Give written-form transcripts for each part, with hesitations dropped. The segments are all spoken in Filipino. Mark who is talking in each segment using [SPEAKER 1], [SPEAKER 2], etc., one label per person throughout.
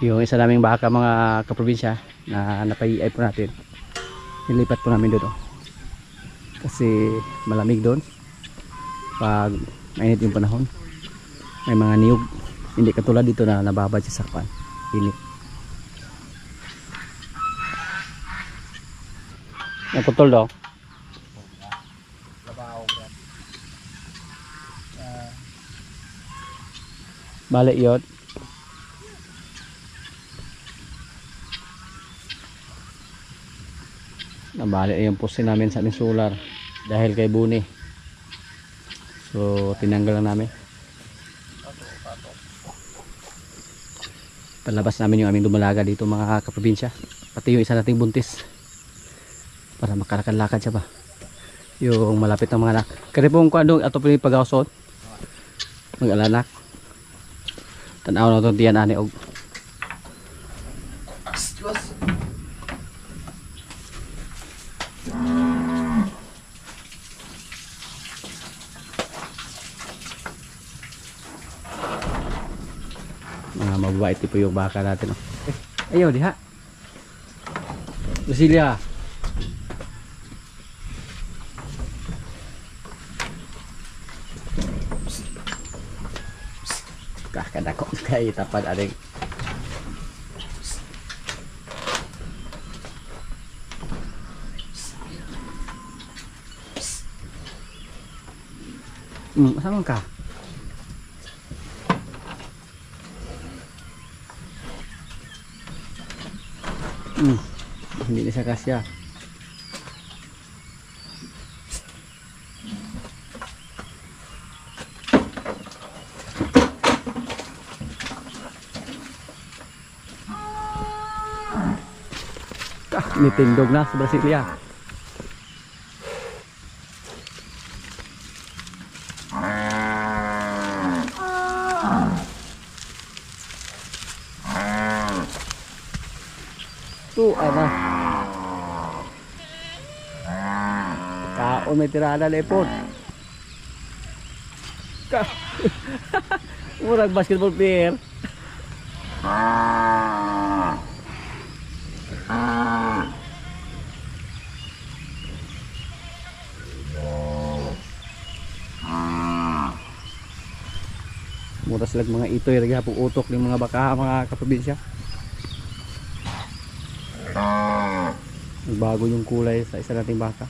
[SPEAKER 1] Yung isa naming baka mga kaprobinsya na napaiay po natin, nilipat po namin doon kasi malamig doon pag mainit yung panahon, may mga niyog, hindi katulad dito na nababad sa sakpan, init. Naputol daw. Balik yun. Nabalik yung poste namin sa aming solar dahil kay Buni. So tinanggal lang namin. Palabas namin yung aming dumalaga dito mga kaprobinsya. Pati yung isa nating buntis. Para makalakad-lakad siya ba. Yung malapit ng mga anak. Kaya pong kuandong ato po yung pag-ausot. Mag-alanak. Tanaw na itong tiyan ani og. Mga mababait po yung baka natin. Ayaw diha. Lucilia. Kakadako kay tapad ading. Saan ka? Hindi na siya kasya. Nitindog na sa Brasilia. Ana. Kaon may tirada lepon. Murag basketball player. Mura sila mga itoy lagi hapong utok ng mga baka mga kaprobinsya. Bago yung kulay sa isa nating baka.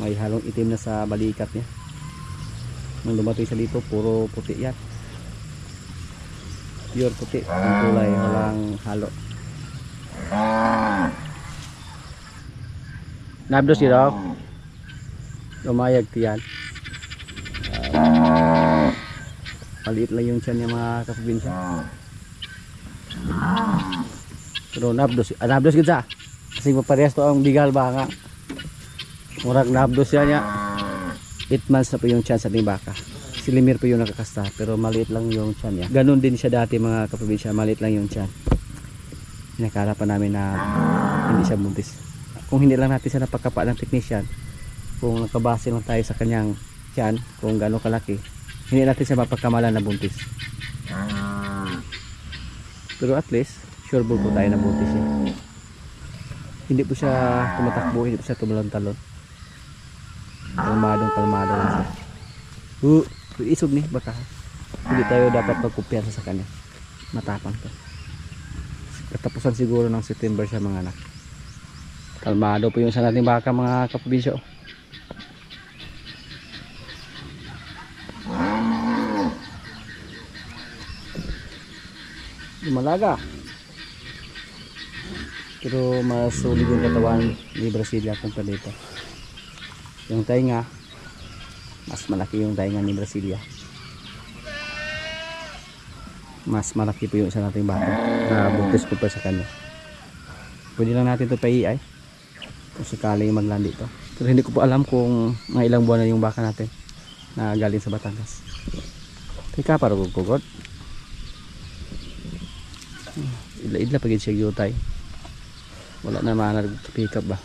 [SPEAKER 1] May halong itim na sa balikat niya. Nung lumatoy sa dito puro puti yan. Pure puti ang kulay, walang halo. Nabdos yun daw. Lumayag tiyan. Maliit lang yung tiyan niya mga kaprobinsya. Pero nabdos gid sa. Kasi maparehas to ang bigal baka. Murag nabdos yan niya. 8 months na po yung tiyan sa ating baka. Si Limir po yung nakakasta pero maliit lang yung tiyan niya. Ganun din siya dati mga kaprobinsya, maliit lang yung tiyan. Nakara pa namin na hindi siya buntis. Kung hindi lang natin siya napagkapa ng technician, kung nakabase lang tayo sa kanyang tiyan, kung gaano kalaki, hindi natin siya mapagkamalan na buntis. Pero at least sure po tayo na buntis siya. Hindi po siya tumatakbo, hindi po siya tumalon-talon. Kalmado lang siya. Isog ni baka. Hindi tayo dapat magkumpiyansa sa kanya. Matapang to. Katapusan siguro ng September siya mga anak. Kalmado po yung isa nating baka mga kaprobinsyo. Lumalaga. Pero mas sulit yung katawan ni Brasilia kumpara dito. Yung tainga, mas malaki yung tainga ni Brasilia. Mas malaki po yung isa nating baka na buntis ko pa sa kanya. Pwede lang natin ito paiay kung sakali maglandi ito. Pero hindi ko po alam kung mga ilang buwan na yung baka natin na galing sa Batangas. Teka, para gugugod. Idla pagin siya yutay. Wala na pick up ba.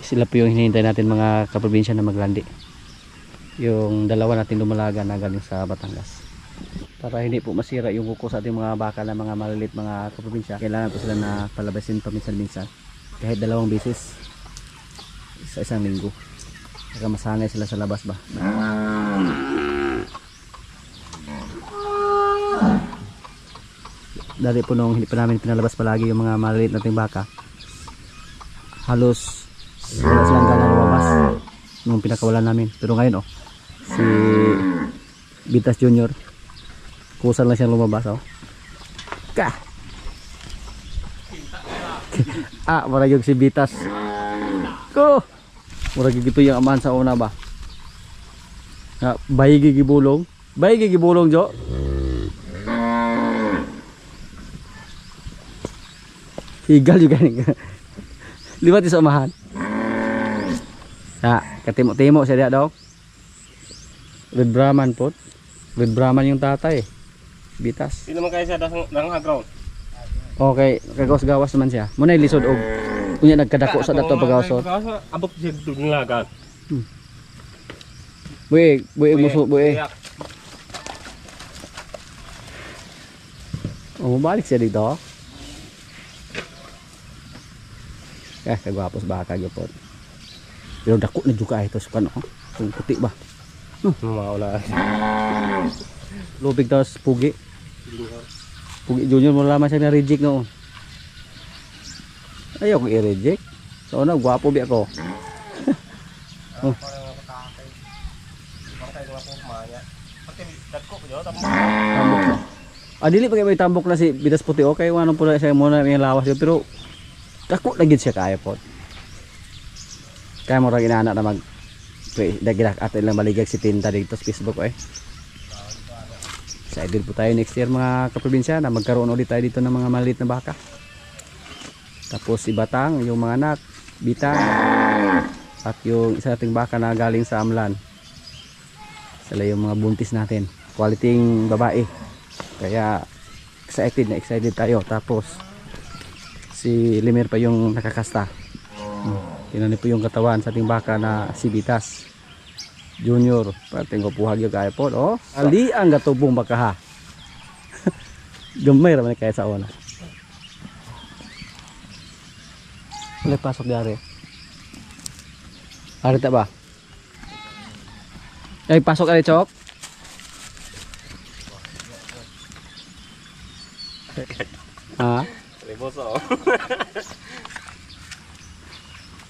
[SPEAKER 1] Sila po yung hinihintay natin mga kaprobinsya na maglandi. Yung dalawa natin dumalaga na galing sa Batangas. Para hindi po masira yung kuko sa ating mga baka na mga malilit mga kaprobinsya, kailangan po sila na palabasin paminsan-minsan. Kahit 2 beses sa isang linggo. Para masanay sila sa labas ba. Dati po nung hindi pa namin pinalabas palagi yung mga malilit nating baka, halos wala silang gana lumabas nung pinakawalan namin. Pero ngayon si Bitas Junior kusan lang siyang lumabas ka murag yung si Bitas ko murag gito yung amahan sa una ba bayi gigibulong Jo. Higal juga nih. Liwat sa amahan. Katimo-timo siya daw. Red Brahman po. Red Brahman yung tatay. Bitas.
[SPEAKER 2] Hindi naman kayo siya ng ground.
[SPEAKER 1] Okay, kagawas-gawas naman siya. Muna ilisod og kunya nagkadako sa dato pagawas.
[SPEAKER 2] Abot siya duglagan.
[SPEAKER 1] Buig muso buig. Balik siya dito. Kagwapos baka gyapon. Pero dako na juga ito sukan kung puti ba.
[SPEAKER 2] Mawala.
[SPEAKER 1] Lubig tas pugi. Pugi Junior mo lamang siya na reject noon. Ayaw ko i-reject. So gwapo bi ako. Dili pa may tambok na si Bitas Puti kay wanong pula siya muna may lawas yun, pero dako lagi siya kaya po. Kaya mo ra inaanak na mag dagirak at ilang maligag si Tinta dito sa Facebook Excited po tayo next year mga kaprobinsya na magkaroon ulit tayo dito ng mga maliit na baka. Tapos si Batang, yung mga anak, Bitang, at yung isa nating baka na galing sa Amlan. Sila yung mga buntis natin, quality babae. Kaya excited tayo. Tapos si Limir pa yung nakakasta. Tingnan po yung katawan sa ating baka na si Bitas Junior. Pating ko puhag yung kaya po. Ali ang gatubong baka ha. Gamay raman kaya sa una. Ulit pasok dari. Harita ba? Ay pasok ali Chok. Ha?
[SPEAKER 2] Libos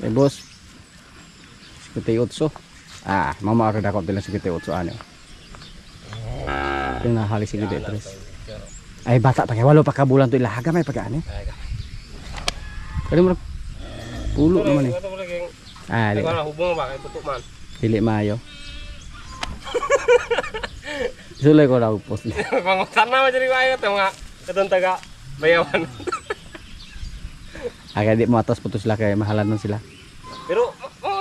[SPEAKER 1] Eh bos. 58. Mama ako dako bilang 58 ano. Yung nahali 53. Ay bata pa kay walo pa ka bulan to ilahaga may pag-ani. Kali mo pulo naman eh. Di.
[SPEAKER 2] Hubong ba kay putok man.
[SPEAKER 1] Dili maayo. Sulay ko daw post.
[SPEAKER 2] Pangutan na jadi kayo to mga katong taga bayawan.
[SPEAKER 1] Agad di mo atas putus sila kay mahalan nun sila.
[SPEAKER 2] Pero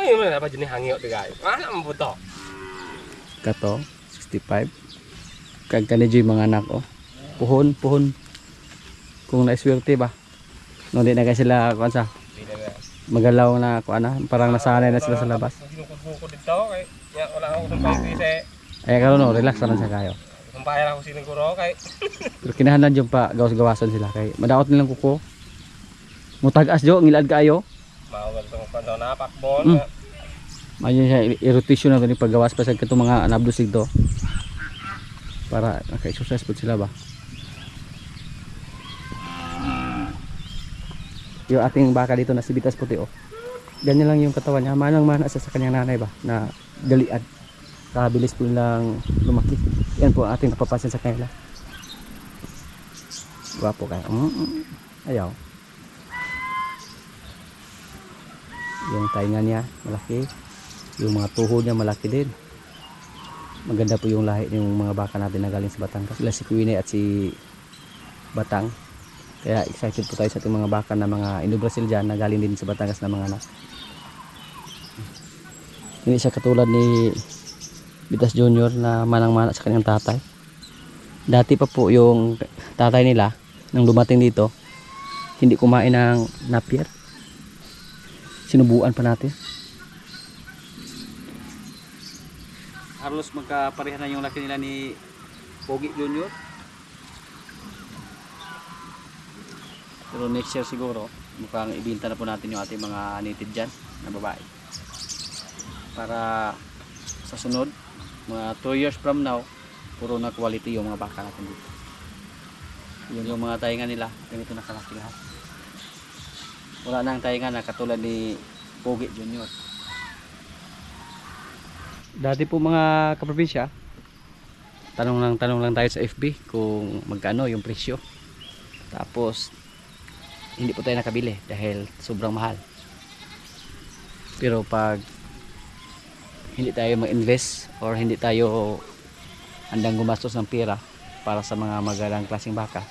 [SPEAKER 2] yun na pa jenis hangyo ti kayo. Ano mo buto?
[SPEAKER 1] Kato 65. Kag kanidyo yung mga anak Puhon. Kung naiswerte ba. No di na kay sila kuan sa magalaw na kuan parang nasanay na sila sa labas.
[SPEAKER 2] Sinukod dito kay wala akong sampay pise.
[SPEAKER 1] Ay karon relax naman sa kayo.
[SPEAKER 2] Sampay ako siniguro kay.
[SPEAKER 1] Pero kinahanglan yung pa gawas-gawasan sila kay madaot nilang kuko. Mutag-as jo ngilad kaayo.
[SPEAKER 2] Mawal tong pandaw na pakbon.
[SPEAKER 1] Mayon siya i-rotation na ni paggawas pa sa katong mga anabdosig to. Para naka-exercise pud sila ba. Yung ating baka dito na si Bitas Puti ganyan lang yung katawan niya, manang-mana sa kanyang nanay ba na dalian. Kabilis po lang lumaki. Yan po ang ating napapansin sa kanila. Gwapo kayo. Ayaw. Yung tainga niya malaki, yung mga tuhod niya malaki din. Maganda po yung lahi ng mga baka natin na galing sa Batangas. Sila si Queenie at si Batang. Kaya excited po tayo sa ating mga baka na mga Indo-Brazil dyan na galing din sa Batangas na mga anak. Hindi siya katulad ni Bitas Junior na manang-mana sa kanyang tatay. Dati pa po yung tatay nila nang dumating dito, hindi kumain ng napier. Sinubuan pa natin. halos magkapareha na yung laki nila ni Pogi Junior. Pero next year siguro mukhang ibinta na po natin yung ating mga native dyan na babae, para sa sunod mga 2 years from now puro na quality yung mga baka natin dito. Yun yung mga tainga nila, ganito na kalaki lahat. Wala nang tainga na katulad ni Pogi Junior. Dati po mga kaprobinsya, tanong lang tayo sa FB kung magkano yung presyo. Tapos hindi po tayo nakabili dahil sobrang mahal. Pero pag hindi tayo mag-invest or hindi tayo handang gumastos ng pera para sa mga magandang klaseng baka,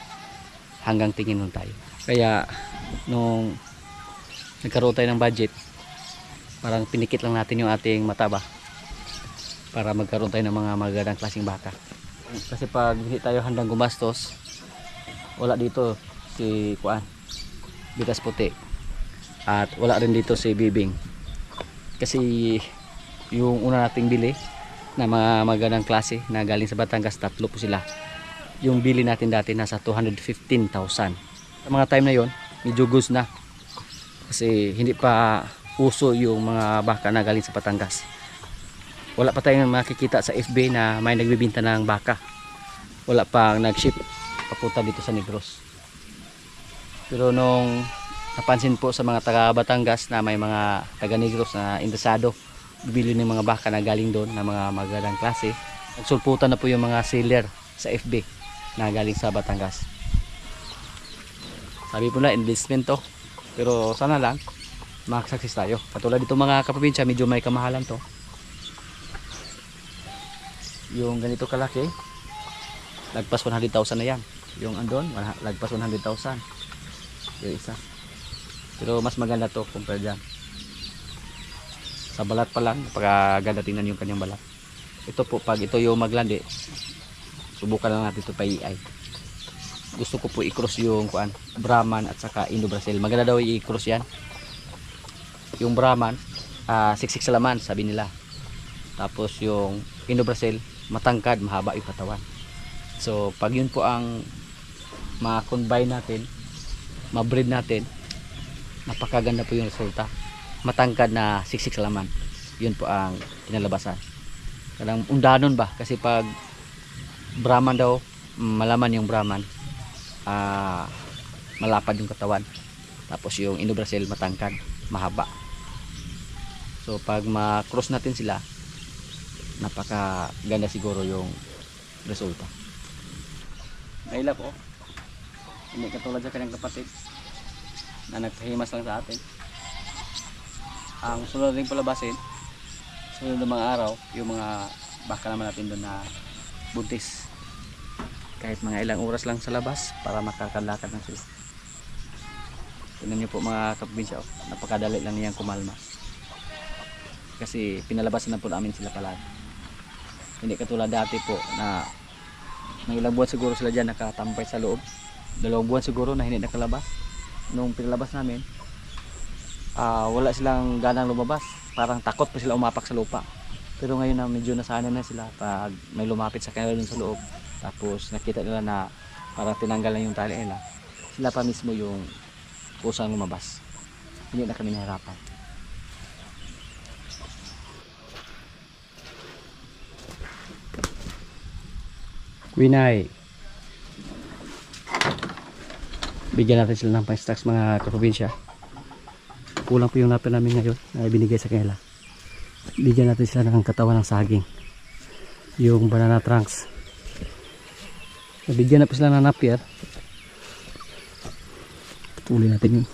[SPEAKER 1] hanggang tingin nun tayo. Kaya nung nagkaroon tayo ng budget, parang pinikit lang natin yung ating mataba para magkaroon tayo ng mga magandang klaseng baka. Kasi pag hindi tayo handang gumastos, wala dito si Kuan, Bitas Puti, at wala rin dito si Bibing. Kasi yung una nating bili na mga magandang klase na galing sa Batangas, 3 po sila. Yung bili natin dati nasa 215,000. Sa mga time na yon, medyo goose na. Kasi hindi pa uso yung mga baka na galing sa Batangas. Wala pa tayong makikita sa FB na may nagbibinta ng baka. Wala pang nag-ship papunta dito sa Negros. Pero nung napansin po sa mga taga Batangas na may mga taga Negros na interesado bibili ng mga baka na galing doon na mga magandang klase, nagsulputan na po yung mga seller sa FB na galing sa Batangas. Sabi po na investment to, pero sana lang makasakses tayo. Katulad dito mga kaprobinsya, medyo may kamahalan to. Yung ganito kalaki, lagpas 100,000 na yan. Yung andon, lagpas 100,000 yung isa. Pero mas maganda to compare dyan. Sa balat pa lang, napakaganda tingnan yung kanyang balat. Ito po, pag ito yung maglandi, subukan lang natin ito pa iay. Gusto ko po i-cross yung kuan, Brahman at saka Indo-Brazil. Maganda daw i-cross yan. Yung Brahman, siksik sa laman, sabi nila. Tapos yung Indo-Brazil, matangkad, mahaba yung katawan. So pag yun po ang ma-combine natin, ma-breed natin, napakaganda po yung resulta. Matangkad na siksik sa laman, yun po ang kinalabasan. Kadang undanon ba, kasi pag Brahman daw, malaman yung Brahman, malapad yung katawan. Tapos yung Indo-Brazil matangkad, mahaba. So pag ma-cross natin sila, napakaganda siguro yung resulta. Mailap po, hindi katulad sa kanyang kapatid na nagpahimas lang sa atin. Ang sunod rin palabasin, sunod ng mga araw, yung mga baka naman natin doon na buntis. Kahit mga ilang oras lang sa labas para makakalakad na sila. Tingnan nyo po mga kaprobinsya, napakadali lang niyang kumalma. Kasi pinalabasan na po namin sila palagi. Hindi katulad dati po na ng ilang buwan siguro sila dyan nakatampay sa loob. 2 buwan siguro na hindi nakalabas. Nung pinalabas namin, wala silang ganang lumabas, parang takot pa sila umapak sa lupa. Pero ngayon na medyo nasanay na sila pag may lumapit sa kanila dun sa loob, tapos nakita nila na parang tinanggal na yung tali nila, sila pa mismo yung kusang lumabas. Hindi na kami nahirapan. Winay, bigyan natin sila ng pang-stocks mga kaprobinsya. Kulang po yung napir namin ngayon na ibinigay sa kanila. Bigyan natin sila ng katawan ng saging, yung banana trunks. Bigyan na po sila ng napir. Putulin natin yun.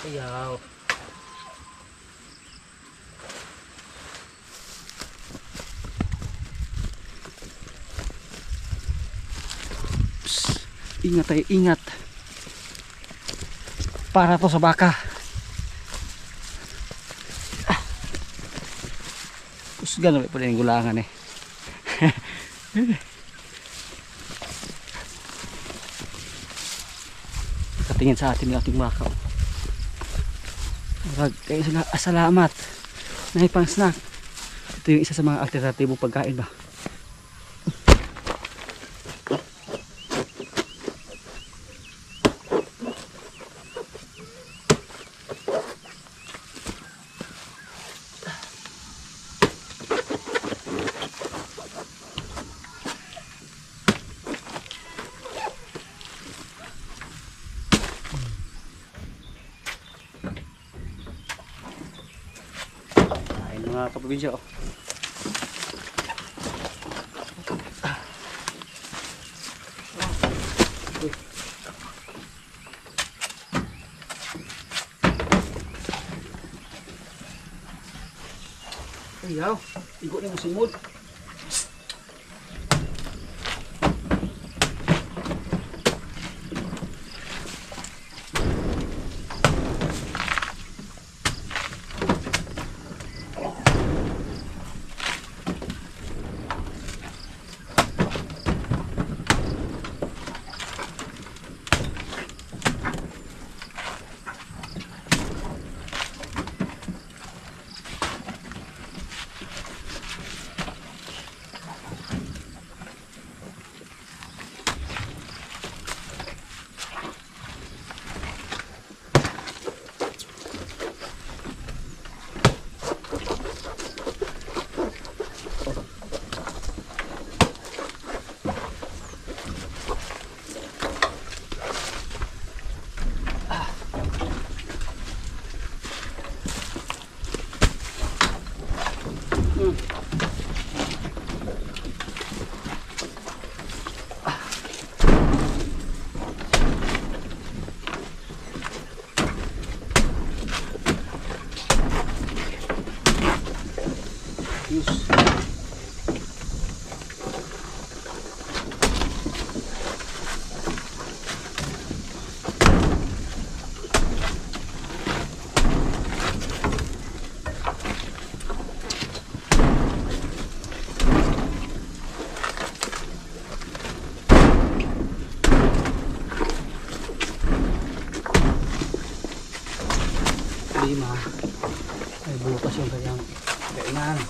[SPEAKER 1] Ayaw. Psst. Ingat tayo, ingat. Para to sa baka. Pus gano'n pa rin yung gulangan eh. Katingin sa atin yung ating baka. Kaya salamat. Nahay pang snack. Ito yung isa sa mga alternatibong pagkain ba. Mga kapabidyo. Ayaw, igo na mo simod. Lima ay bukas yung kanyang kainan.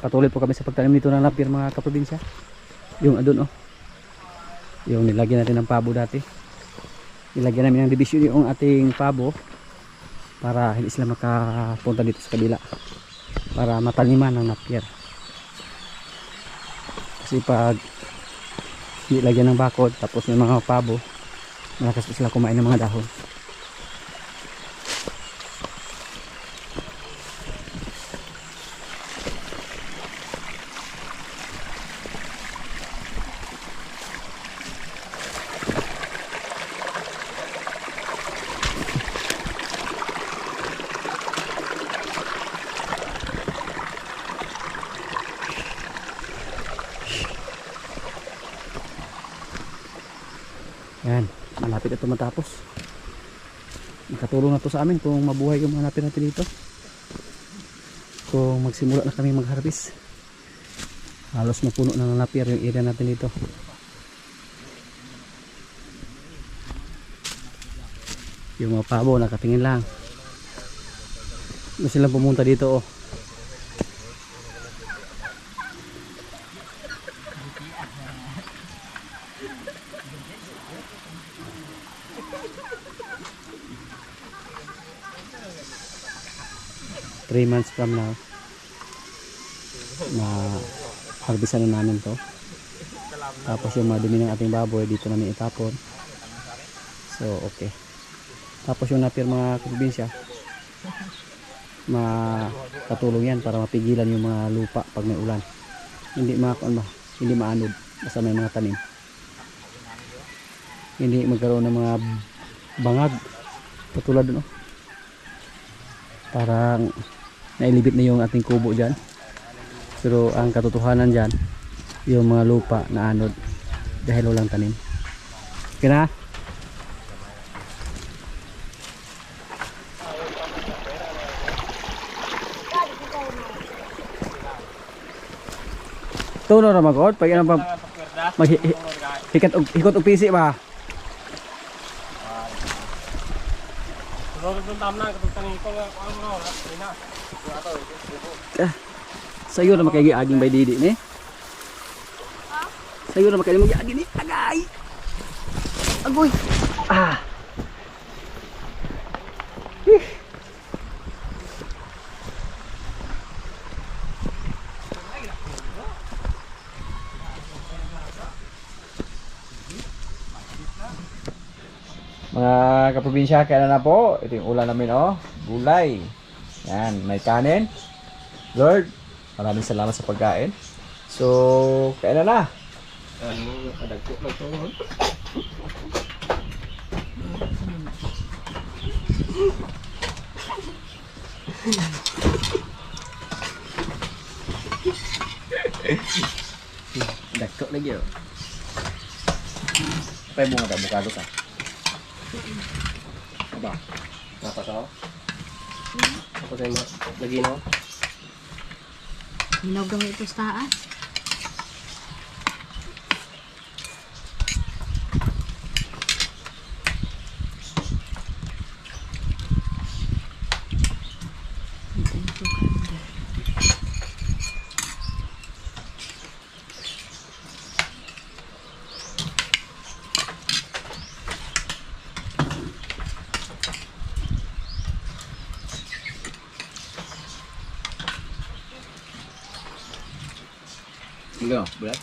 [SPEAKER 1] patuloy po kami sa pagtanim nito ng napir mga kaprobinsya. Yung adun oh. Yung nilagyan natin ng pabo dati. Nilagyan namin ng division yung ating pabo para hindi sila makapunta dito sa kabila. Para mataniman ng napir. Kasi pag nilagyan ng bakod tapos yung mga pabo, malakas po sila kumain ng mga dahon. Yan, malapit na ito matapos. Nakatulong na to sa amin kung mabuhay yung mga napir natin dito. Kung magsimula na kami mag-harvest. Halos mapuno na ng napir yung area natin dito. Yung mga pabo nakatingin lang. Gusto silang pumunta dito oh. 3 months from now na harvestan na namin to. Tapos yung mga dumi ng ating baboy dito namin itapon. So okay. Tapos yung napir mga probinsya, makatulong yan para mapigilan yung mga lupa pag may ulan. Hindi hindi maanod basta may mga tanim. Hindi magkaroon ng mga bangag katulad dun oh. Parang nailibit na yung ating kubo dyan. Pero ang katotohanan dyan, yung mga lupa na anod dahil walang tanim. Okay na? Ito na ramagod, pag yan ang hikot og pisi ba? Sayo na makayagi aging bay didi ni. Sayo na makayagi aging ni. Agay. Agoy. Ah. Mga kaprobinsya, kaya na po. Ito yung ulam namin oh. Gulay. Yan, may kanin. Lord, maraming salamat sa pagkain. So, kaya na.
[SPEAKER 2] Kadagko lang to.
[SPEAKER 1] Dagko lagi oh. Apa yung bunga bukado ka? Apa?
[SPEAKER 2] Dapat ako? Tapos ay lagi no?
[SPEAKER 3] Hinog daw ito sa taas.
[SPEAKER 1] Enggak, berat.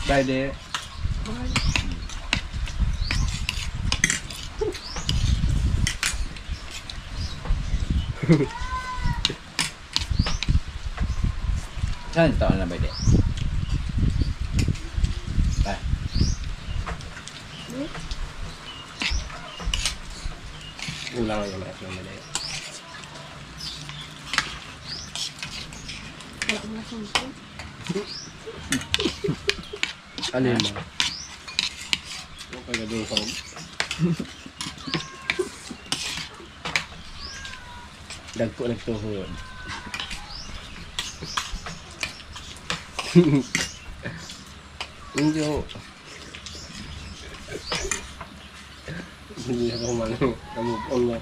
[SPEAKER 1] Friday. Saan taon na ba ito? Bye.
[SPEAKER 2] Ulang yung mga yung mali.
[SPEAKER 3] Wala mo na sumpo.
[SPEAKER 1] Alin mo?
[SPEAKER 2] Ano kaya doon sa
[SPEAKER 1] Dagko nagtuhod.
[SPEAKER 2] Hindi ako. Hindi ako move on na.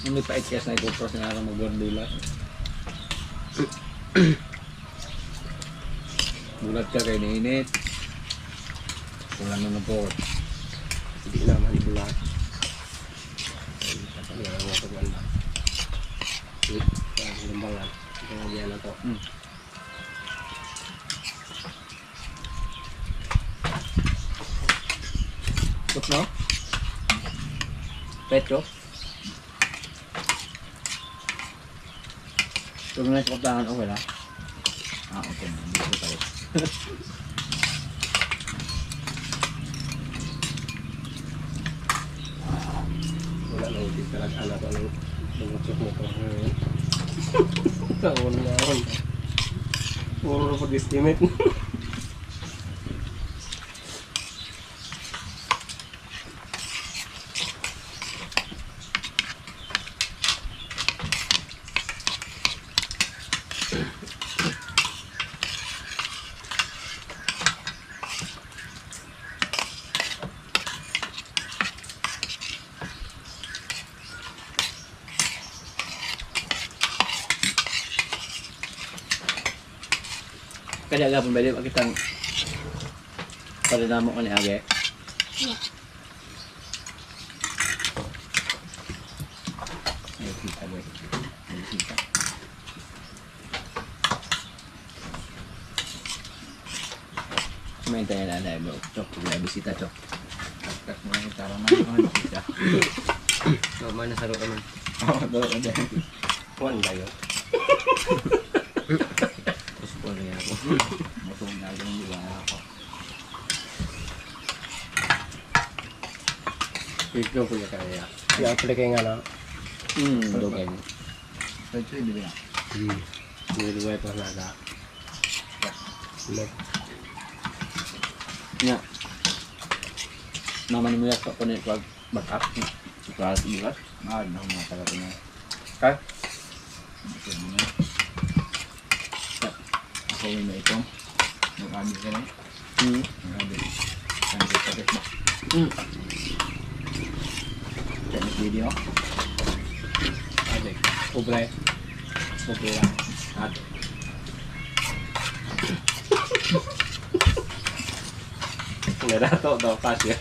[SPEAKER 3] Hindi pa ityas na ipupros na lang mag-bordula. Bulat ka kay niinit. Kulang na po.
[SPEAKER 2] Hindi naman ibulat. Hindi ako pag-wala. Ang limbangan. Ito nga diyan na to.
[SPEAKER 3] Tapos no? Petro? Kung na sa kaptangan, okay lang? Ah, okay. Hindi ko tayo.
[SPEAKER 2] Wala na hindi talaga anak ko ng lumusok na to. Taon na ako. Puro pag-estimate.
[SPEAKER 3] Kaya agapon ba di ba kitang palinamo ka ni Age? Ay, kita boy. Ay, kita. Kumain tayo na bro. Chok, may bisita chok. Kat mo yung tarang na bisita.
[SPEAKER 2] Mana sarap naman.
[SPEAKER 3] Oo, doon ka dyan.
[SPEAKER 2] Kuan ba yun?
[SPEAKER 3] Tapos po rin ako. Matong na lang di ba ako.
[SPEAKER 2] Ikaw po niya kaya. Yung pala kayo nga na.
[SPEAKER 3] Dugay. Pwede di ba?
[SPEAKER 2] Niluway pa na aga.
[SPEAKER 3] Nya. Naman mo yak pa ni pag back up. Para sa iwas. Ah, no, mga talaga na. Kay. Ako yung na ito. Nag-amin ka na. Nag-amin. Nag-amin ka na. Check video.
[SPEAKER 2] Ade. Ubre. Okay lang.
[SPEAKER 3] At
[SPEAKER 2] Nga dato daw pas yan.